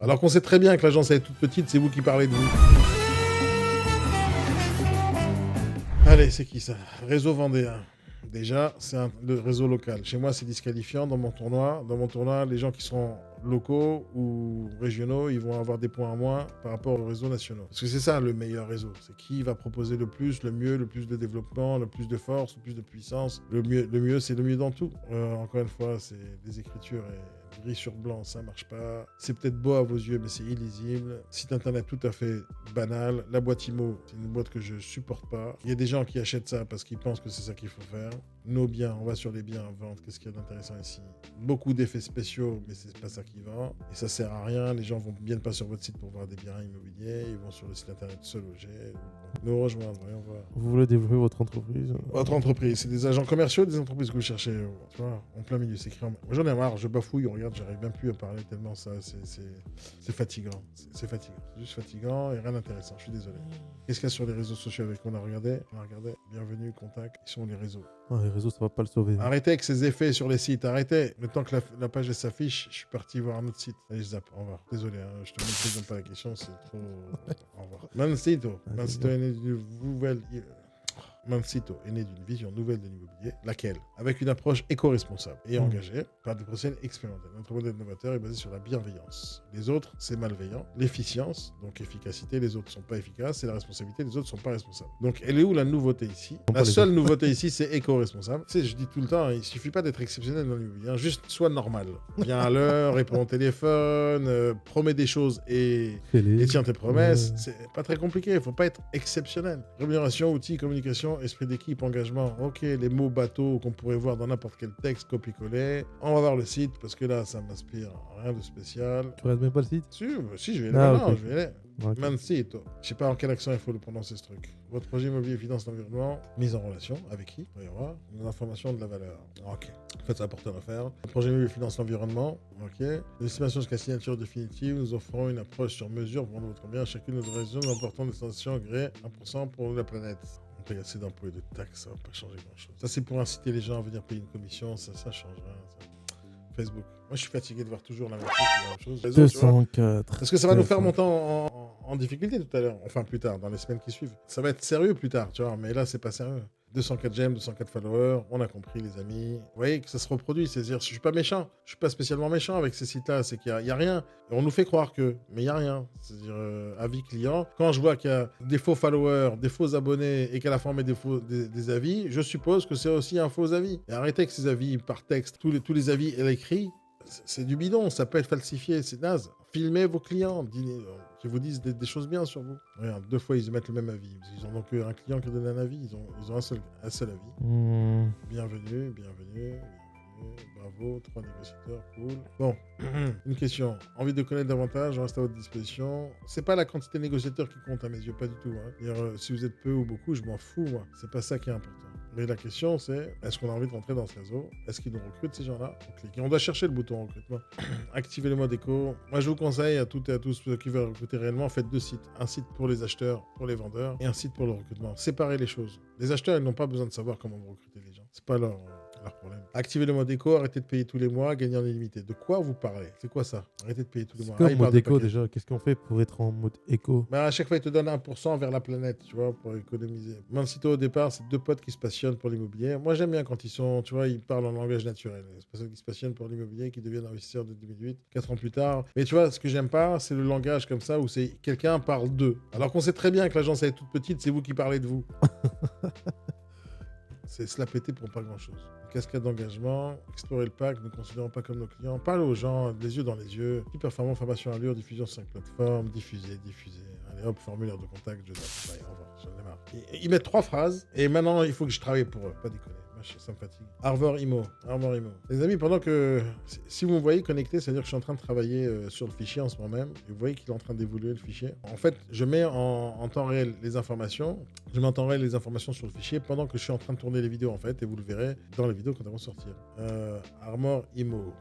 Alors qu'on sait très bien que l'agence elle est toute petite, c'est vous qui parlez de vous. Allez, c'est qui ça? Réseau Vendéen. Déjà, c'est le réseau local. Chez moi, c'est disqualifiant dans mon tournoi. Dans mon tournoi, les gens qui sont locaux ou régionaux, ils vont avoir des points en moins par rapport aux réseaux nationaux. Parce que c'est ça le meilleur réseau. C'est qui va proposer le plus, le mieux, le plus de développement, le plus de force, le plus de puissance. Le mieux c'est le mieux dans tout. Encore une fois, c'est des écritures et gris sur blanc, ça marche pas. C'est peut-être beau à vos yeux, mais c'est illisible. Site internet tout à fait banal. La boîte IMO, c'est une boîte que je supporte pas. Il y a des gens qui achètent ça parce qu'ils pensent que c'est ça qu'il faut faire. Nos biens, on va sur les biens à vendre. Qu'est-ce qu'il y a d'intéressant ici? Beaucoup d'effets spéciaux, mais c'est pas ça qui vend. Et ça sert à rien. Les gens vont bien pas sur votre site pour voir des biens immobiliers. Ils vont sur le site internet se loger. Donc, nous rejoindre, et on va. Vous voulez développer votre entreprise? Votre entreprise, c'est des agents commerciaux, des entreprises que vous cherchez, tu vois, en plein milieu, c'est écrit en... Moi, j'en ai marre, je bafouille, regarde, j'arrive même plus à parler tellement ça, c'est fatigant. C'est fatigant, c'est juste fatigant et rien d'intéressant, je suis désolé. Qu'est-ce qu'il y a sur les réseaux sociaux avec qu'on a regardé? Bienvenue, contact, ils sont les réseaux. Ah, les réseaux, ça va pas le sauver. Arrêtez avec ces effets sur les sites, arrêtez. Le temps que la page s'affiche, je suis parti voir un autre site. Allez, je zappe, au revoir. Désolé, hein, je te pose pas la question, c'est trop... Au revoir. Mancito est né d'une nouvelle... Mancito est né d'une vision nouvelle de l'immobilier, laquelle, avec une approche éco-responsable et engagée par des procédés expérimentaux. Notre modèle novateur est basé sur la bienveillance. Les autres, c'est malveillant. L'efficience, donc efficacité, les autres ne sont pas efficaces. Et la responsabilité, les autres ne sont pas responsables. Donc, elle est où la nouveauté ici? La seule nouveauté ici, c'est éco-responsable. Tu sais, je dis tout le temps, il ne suffit pas d'être exceptionnel dans l'immobilier, hein, juste sois normal. Viens à l'heure, réponds au téléphone, promets des choses et tiens tes promesses. C'est pas très compliqué, il ne faut pas être exceptionnel. Rémunération, outils, communication, esprit d'équipe, engagement, ok, les mots bateaux qu'on pourrait voir dans n'importe quel texte, copier-coller. On va voir le site parce que là, ça m'inspire rien de spécial. Tu regardes même pas le site? Si, je vais aller maintenant, okay. je vais aller. Okay. Mancito. Je sais pas en quel accent il faut le prononcer ce truc. Votre projet immobilier, finance, l'environnement, mise en relation, avec qui? Il va y avoir des informations de la valeur. Ok. En fait, c'est important à faire. Le projet immobilier, finance, l'environnement, ok. L'estimation jusqu'à signature définitive, nous offrons une approche sur mesure pour votre bien à chacune de nos régions, nous apportons des sensations agréées 1% pour la planète. Il y a assez d'impôts et de taxes, ça va pas changer grand-chose. Ça, c'est pour inciter les gens à venir payer une commission, ça change rien. Ça. Facebook. Moi, je suis fatigué de voir toujours la même chose. 204. Parce que ça va nous faire monter en difficulté tout à l'heure. Enfin, plus tard, dans les semaines qui suivent. Ça va être sérieux plus tard, tu vois. Mais là, c'est pas sérieux. 204 j'aime, 204 followers, on a compris les amis. Vous voyez que ça se reproduit, c'est-à-dire je suis pas méchant, je suis pas spécialement méchant avec ces sites-là, c'est qu'il y a rien. Et on nous fait croire que, mais il y a rien. C'est-à-dire avis client. Quand je vois qu'il y a des faux followers, des faux abonnés et qu'à la fin on met des avis, je suppose que c'est aussi un faux avis. Et arrêtez avec ces avis par texte, tous les avis à l'écrit. C'est du bidon, ça peut être falsifié, c'est naze. Filmez vos clients, qui vous disent des choses bien sur vous. Regarde, 2 fois ils émettent le même avis. Ils ont donc un client qui donne un avis, ils ont un seul avis. Bienvenue. Bravo, 3 négociateurs, cool. Bon, une question. Envie de connaître davantage, je reste à votre disposition. C'est pas la quantité de négociateurs qui compte à mes yeux, pas du tout. Hein. Si vous êtes peu ou beaucoup, je m'en fous, moi. C'est pas ça qui est important. Mais la question, c'est, est-ce qu'on a envie de rentrer dans ce réseau? Est-ce qu'ils nous recrutent, ces gens-là? On doit chercher le bouton recrutement. Activez le mode éco. Moi, je vous conseille à toutes et à tous ceux qui veulent recruter réellement, faites 2 sites. Un site pour les acheteurs, pour les vendeurs, et un site pour le recrutement. Séparez les choses. Les acheteurs, ils n'ont pas besoin de savoir comment vous recrutez les gens. C'est pas leur problème. Activez le mode éco, arrêtez de payer tous les mois, gagnez en illimité. De quoi vous parlez? C'est quoi ça? Arrêtez de payer tous les mois. C'est quoi le mode éco déjà? Qu'est-ce qu'on fait pour être en mode éco? À chaque fois, ils te donnent 1% vers la planète, tu vois, pour économiser. Mancito, au départ, c'est 2 potes qui se passionnent pour l'immobilier. Moi, j'aime bien quand ils sont, tu vois, ils parlent en langage naturel. C'est personnes qui se passionnent pour l'immobilier, qui deviennent investisseurs de 2008, 4 ans plus tard. Mais tu vois, ce que j'aime pas, c'est le langage comme ça où c'est quelqu'un parle d'eux. Alors qu'on sait très bien que l'agence est toute petite, c'est vous qui parlez de vous. C'est se la péter pour pas grand-chose. Cascade d'engagement, explorer le pack, ne considérons pas comme nos clients. Parle aux gens, les yeux dans les yeux. Plus performant, formation à allure, diffusion sur 5 plateformes, diffuser. Allez hop, formulaire de contact, je donne. Allez, au revoir, j'en ai marre. Ils mettent 3 phrases, et maintenant, il faut que je travaille pour eux. Pas déconner. Ça me fatigue. Arvor Imo. Les amis, pendant que... Si vous me voyez connecté, c'est-à-dire que je suis en train de travailler sur le fichier en ce moment même. Et vous voyez qu'il est en train d'évoluer le fichier. En fait, je mets en temps réel les informations. Je mets en temps réel les informations sur le fichier pendant que je suis en train de tourner les vidéos, en fait. Et vous le verrez dans les vidéos quand elles vont sortir. Arvor Imo.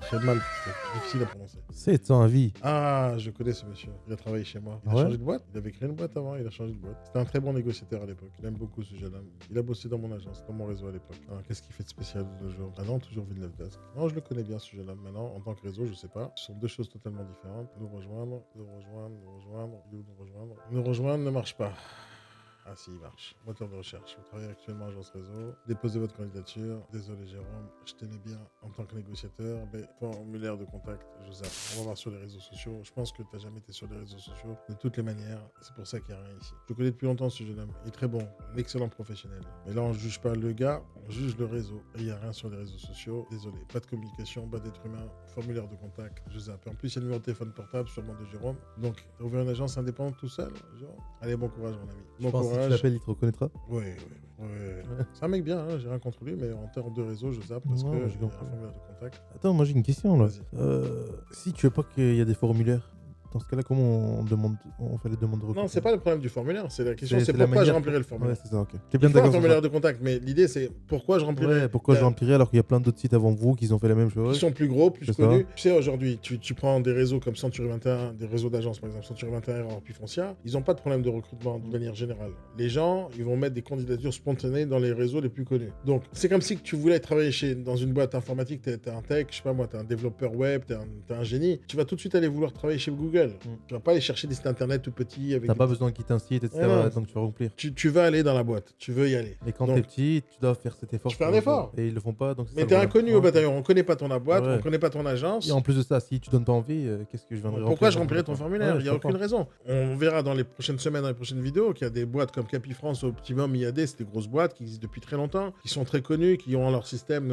Très mal. C'est difficile à prononcer. C'est ton avis. Ah, je connais ce monsieur. Il a travaillé chez moi. Il a changé de boîte. Il avait créé une boîte avant. Il a changé de boîte. C'était un très bon négociateur à l'époque. Il aime beaucoup ce jeune homme. Il a bossé dans mon mon agence, dans mon réseau à l'époque. Alors, qu'est-ce qu'il fait de spécial de nos jours? Ah non, toujours Villeneuve d'Ascq. Non, je le connais bien, ce jeune homme. Maintenant, en tant que réseau, je sais pas. Ce sont deux choses totalement différentes. Nous rejoindre, nous rejoindre ne marche pas. Ah si, il marche. Moteur de recherche. Vous travaillez actuellement à Agence Réseau. Déposez votre candidature. Désolé Jérôme, je tenais bien en tant que négociateur, mais formulaire de contact, je zappe. On va voir sur les réseaux sociaux. Je pense que tu n'as jamais été sur les réseaux sociaux de toutes les manières. C'est pour ça qu'il n'y a rien ici. Je connais depuis longtemps ce jeune homme. Il est très bon, un excellent professionnel. Mais là, on ne juge pas le gars, on juge le réseau. Et il n'y a rien sur les réseaux sociaux. Désolé. Pas de communication, pas d'être humain. Formulaire de contact, je zappe. En plus, il y a le numéro de téléphone portable, sûrement de Jérôme. Donc, tu as ouvert une agence indépendante tout seul, Jérôme? Allez, bon courage, mon ami. Je Bon pense que si tu courage. l'appelles, il te reconnaîtra. Oui. C'est un mec bien, hein, j'ai rien contre lui, mais en termes de réseau, je zappe parce Non, que j'ai j'ai un compris. formulaire de contact. Attends, moi j'ai une question là. Vas-y. Si tu veux pas qu'il y ait des formulaires, dans ce cas-là, comment on fait les demandes de recrutement? Non, c'est pas le problème du formulaire, c'est la question, C'est c'est la pourquoi je manière- remplirais le formulaire. Ouais, c'est ça, ok. T'es Il bien faut un d'accord sur formulaire ça. de contact, mais l'idée c'est pourquoi je remplirais. Ouais, pourquoi je Euh, remplirais alors qu'il y a plein d'autres sites avant vous qui ont fait la même chose? Qui sont plus gros, plus C'est connus. Tu sais, aujourd'hui, tu prends des réseaux comme Century 21, des réseaux d'agences par exemple, Century 21 et puis Foncia, ils n'ont pas de problème de recrutement de manière générale. Les gens, ils vont mettre des candidatures spontanées dans les réseaux les plus connus. Donc, c'est comme si que tu voulais travailler dans une boîte informatique, t'es un tech, je sais pas moi, t'es un développeur web, t'es un génie, tu vas tout de suite aller vouloir travailler chez Google. Tu vas pas aller chercher des sites internet tout petits avec T'as des pas besoin de quitter un site, etc. Ouais, non. Donc tu vas remplir. tu vas aller dans la boîte, tu veux y aller. Mais quand Donc, t'es petit, tu dois faire cet effort. Tu fais un effort. Et ils le font pas, donc c'est mais ça t'es le problème. inconnu au Ouais. bataillon, on connaît pas ton boîte, Ouais. on connaît pas ton agence. Et en plus de ça, si tu donnes pas envie, qu'est-ce que je viendrais Pourquoi je remplir remplirais ton formulaire? Ouais, Il n'y a je aucune comprends. raison. On verra dans les prochaines semaines, dans les prochaines vidéos, qu'il y a des boîtes comme Capifrance, Optimum, IAD, c'est des grosses boîtes qui existent depuis très longtemps, qui sont très connues, qui ont leur système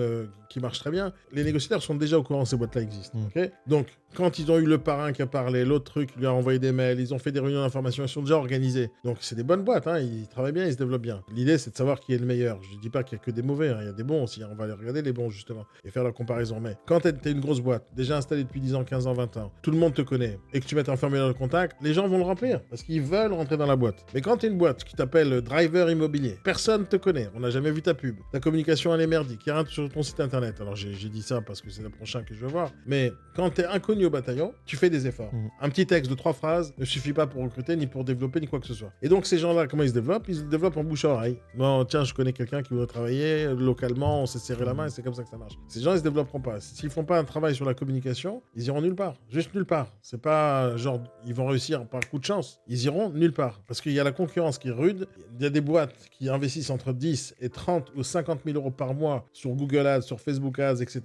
qui marche très bien. Les négociateurs sont déjà au courant que ces boîtes-là existent. Ok. Donc, quand ils ont eu le parrain qui a parlé, l'autre truc, lui a envoyé des mails, ils ont fait des réunions d'information, ils sont déjà organisés. Donc, c'est des bonnes boîtes, hein, ils travaillent bien, ils se développent bien. L'idée, c'est de savoir qui est le meilleur. Je ne dis pas qu'il n'y a que des mauvais, hein, il y a des bons aussi. On va aller regarder les bons, justement, et faire la comparaison. Mais quand tu es une grosse boîte, déjà installée depuis 10 ans, 15 ans, 20 ans, tout le monde te connaît, et que tu mets un formulaire de contact, les gens vont le remplir, parce qu'ils veulent rentrer dans la boîte. Mais quand tu es une boîte qui t'appelle driver immobilier, personne te connaît, on n'a jamais vu ta pub, ta communication elle est merdique, il y a rien sur ton site internet. Alors j'ai dit ça parce que c'est le prochain que je veux voir. Mais quand tu es inconnu au bataillon, tu fais des efforts. Un petit texte de 3 phrases ne suffit pas pour recruter, ni pour développer, ni quoi que ce soit. Et donc ces gens-là, comment ils se développent? Ils se développent en bouche à oreille. Bon, tiens, je connais quelqu'un qui voudrait travailler localement, on s'est serré la main et c'est comme ça que ça marche. Ces gens, ils se développeront pas. S'ils font pas un travail sur la communication, ils iront nulle part. Juste nulle part. C'est pas genre, ils vont réussir par coup de chance. Ils iront nulle part. Parce qu'il y a la concurrence qui est rude. Il y a des boîtes qui investissent entre 10 et 30 ou 50 000 euros par mois sur Google Ads, sur Facebook Ads, etc.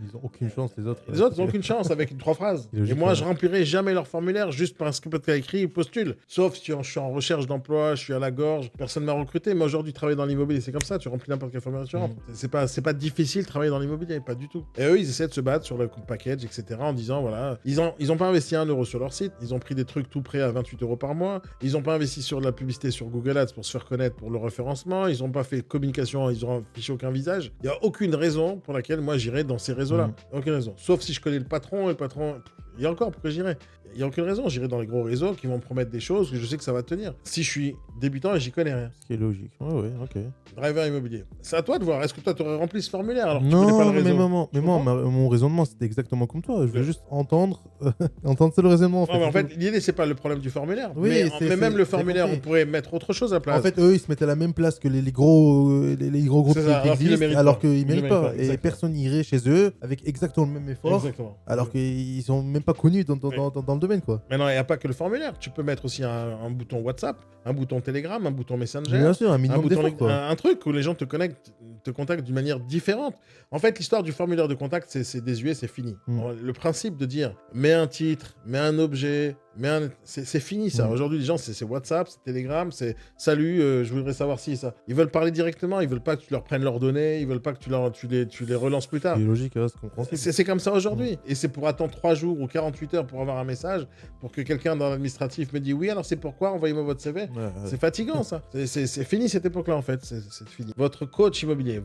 Ils ont aucune chance, les autres. Les autres, ils n'ont aucune chance avec 3 phrases. Logique, Et moi, ouais. je remplirai jamais leur formulaire juste parce que tu as écrit postule. Sauf si je suis en recherche d'emploi, je suis à la gorge, personne m'a recruté. Mais aujourd'hui, travailler dans l'immobilier, c'est comme ça. Tu remplis n'importe quel formulaire, tu rentres. C'est pas difficile de travailler dans l'immobilier, pas du tout. Et eux, ils essaient de se battre sur le package, etc. en disant, voilà, ils ont pas investi 1 euro sur leur site. Ils ont pris des trucs tout prêts à 28 euros par mois. Ils ont pas investi sur de la publicité sur Google Ads pour se faire connaître pour le référencement. Ils ont pas fait de communication, ils ont affiché aucun visage. Il y a aucune raison pour laquelle moi j'irais dans ces réseaux-là. Aucune raison. Sauf si je connais le patron et le patron. Il y a encore, pourquoi j'irais? Il n'y a aucune raison. J'irai dans les gros réseaux qui vont me promettre des choses que je sais que ça va tenir. Si je suis débutant et j'y connais rien. Ce qui est logique. Ouais, ok. Driver immobilier. C'est à toi de voir. Est-ce que toi, tu aurais rempli ce formulaire alors que tu connais pas Non, le réseau? mais moi, mon raisonnement, c'était exactement comme toi. Je veux juste entendre, entendre c'est le raisonnement. Ouais, mais en fait, l'idée, c'est pas le problème du formulaire. Oui, mais même le j'ai formulaire, compris. on pourrait mettre autre chose à la place. En fait, eux, ils se mettent à la même place que les gros groupes C'est ça, qui alors qu'ils le existent, méritent alors pas. qu'ils Ils le méritent méritent pas. pas, Et exactement. personne n'irait chez eux avec exactement le même effort, Exactement. alors qu'ils sont même pas connus dans le domaine, quoi. Maintenant, il n'y a pas que le formulaire. Tu peux mettre aussi un bouton WhatsApp, un bouton Telegram, un bouton Messenger. Bien sûr, un Un, minimum bouton, d'effort, quoi. un truc où les gens te contactent d'une manière différente. En fait, l'histoire du formulaire de contact, c'est désuet, c'est fini. Le principe de dire mets un titre, mets un objet, c'est fini ça. Aujourd'hui, les gens, c'est WhatsApp, c'est Telegram, c'est salut, je voudrais savoir si ça. Ils veulent parler directement, ils veulent pas que tu leur prennes leurs données, ils veulent pas que tu les relances plus tard. C'est logique, c'est compréhensible. C'est comme ça aujourd'hui. Et c'est pour attendre 3 jours ou 48 heures pour avoir un message, pour que quelqu'un dans l'administratif me dise oui, alors c'est pourquoi, envoyez-moi votre CV. C'est fatigant ça. C'est fini cette époque-là en fait. C'est fini. Votre coach immobilier,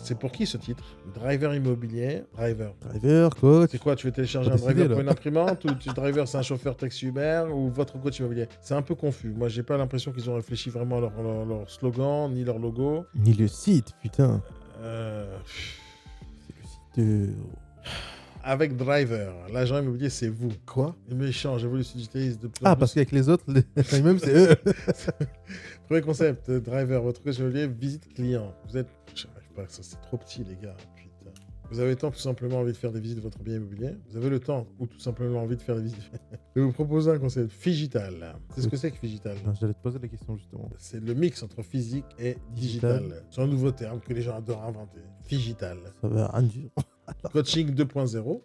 c'est pour qui ce titre? Driver immobilier, driver. Driver, coach. C'est quoi, tu veux télécharger Faut un driver décider, pour là. une imprimante ou tu driver c'est un chauffeur taxi Uber ou votre coach immobilier? C'est un peu confus. Moi, j'ai pas l'impression qu'ils ont réfléchi vraiment à leur slogan ni leur logo. Ni le site, putain. Euh, C'est le site de... avec Driver. L'agent immobilier, c'est vous. Quoi? Les méchants, j'avoue, ils s'utilisent de plus en Ah, plus. parce qu'avec les autres, les mêmes, c'est eux. Premier concept, Driver, votre coach immobilier, visite client. Vous êtes... J'arrive pas, ça c'est trop petit, les gars. Putain. Vous avez le temps, tout simplement envie de faire des visites de votre bien immobilier. Vous avez le temps, ou tout simplement envie de faire des visites. Je vais vous proposer un concept, Figital. C'est ce que c'est que Figital? Non, j'allais te poser la question, justement. C'est le mix entre physique et digital. C'est un nouveau terme que les gens adorent inventer. Figital. Ça va rien dire. Coaching 2.0.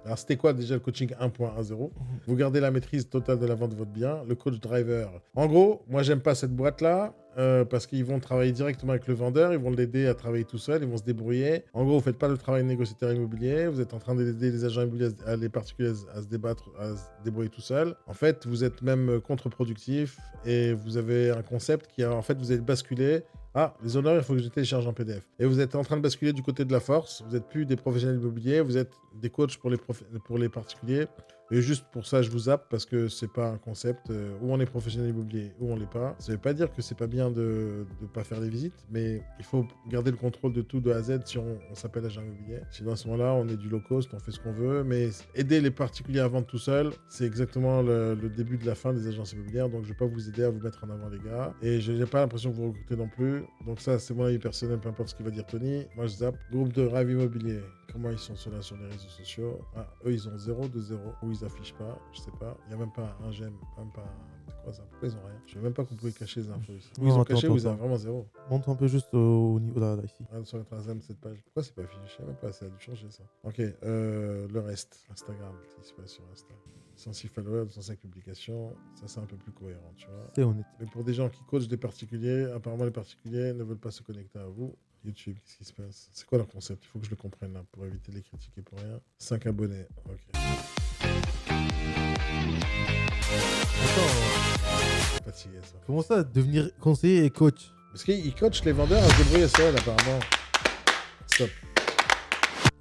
Alors, c'était quoi déjà le coaching 1.10? Vous gardez la maîtrise totale de la vente de votre bien. Le coach driver. En gros, moi, j'aime pas cette boîte-là parce qu'ils vont travailler directement avec le vendeur. Ils vont l'aider à travailler tout seul. Ils vont se débrouiller. En gros, vous faites pas le travail de négociateur immobilier. Vous êtes en train d'aider les agents immobiliers, les particuliers à se débattre, à se débrouiller tout seul. En fait, vous êtes même contre-productif et vous avez un concept qui a, en fait, vous êtes basculé. Ah, les honneurs, il faut que je télécharge en PDF. Et vous êtes en train de basculer du côté de la force. Vous n'êtes plus des professionnels immobiliers, vous êtes des coachs pour les particuliers. Et juste pour ça, je vous zappe parce que c'est pas un concept où on est professionnel immobilier, où on l'est pas. Ça veut pas dire que c'est pas bien de pas faire les visites, mais il faut garder le contrôle de tout de A à Z si on s'appelle agent immobilier. Sinon, à ce moment-là, on est du low cost, on fait ce qu'on veut. Mais aider les particuliers à vendre tout seul, c'est exactement le début de la fin des agences immobilières. Donc, je vais pas vous aider à vous mettre en avant, les gars. Et je n'ai pas l'impression que vous recrutez non plus. Donc, ça, c'est mon avis personnel, peu importe ce qu'il va dire Tony. Moi, je zappe. Groupe de rêve immobilier. Comment ils sont ceux-là sur les réseaux sociaux? Ah, eux, ils ont 0 de 0. Ou ils affichent pas, je sais pas. Il n'y a même pas un j'aime, même pas un... C'est quoi ça? Pourquoi ils ont rien? Je savais même pas qu'on pouvait cacher les infos ici. Ou ils Non, ont attends, caché attends, ou ils ont attends. vraiment 0. Montre un peu juste au niveau là, ici. Ah, sur notre Instagram, cette page. Pourquoi c'est pas affiché? Je sais même pas, ça a dû changer ça. Ok, le reste. Instagram, qu'est-ce qui se passe sur Insta? 106 followers, 205 publications, ça c'est un peu plus cohérent, tu vois. C'est honnête. Mais pour des gens qui coachent des particuliers, apparemment les particuliers ne veulent pas se connecter à vous. YouTube, qu'est-ce qui se passe? C'est quoi leur concept? Il faut que je le comprenne là pour éviter de les critiquer pour rien. 5 abonnés, ok. Attends, Fatigué ça. comment ça, devenir conseiller et coach? Parce qu'ils coachent les vendeurs à se débrouiller seuls apparemment. Stop.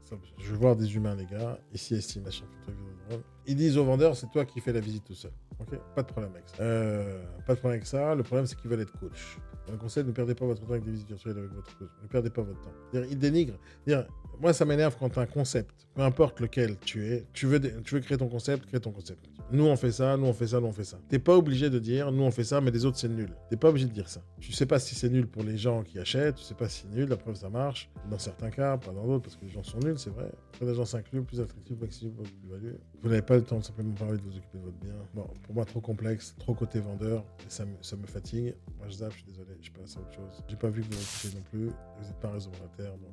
Stop. Je veux voir des humains les gars. Ici, estimation. Ils disent aux vendeurs, c'est toi qui fais la visite tout seul. Ok, pas de problème avec ça. Pas de problème avec ça. Le problème, c'est qu'ils veulent être coach. Dans le conseil, ne perdez pas votre temps avec des visites virtuelles avec votre coach. Ne perdez pas votre temps. Ils dénigrent. Moi, ça m'énerve quand tu as un concept, peu importe lequel tu es, tu veux créer ton concept, crée ton concept. Nous, on fait ça, nous, on fait ça, nous, on fait ça. T'es pas obligé de dire, nous, on fait ça, mais les autres, c'est nul. T'es pas obligé de dire ça. Tu sais pas si c'est nul pour les gens qui achètent, tu sais pas si c'est nul, la preuve, ça marche. Dans certains cas, pas dans d'autres, parce que les gens sont nuls, c'est vrai. Après, les gens s'incluent, plus attractifs, maximum, plus-value. Vous n'avez pas le temps de simplement parler de vous occuper de votre bien. Bon, pour moi, trop complexe, trop côté vendeur, et ça me fatigue. Moi, je zappe, je suis désolé, je passe à autre chose. J'ai pas vu que vous recrutez non plus, vous n'êtes pas un réseau monétaire, donc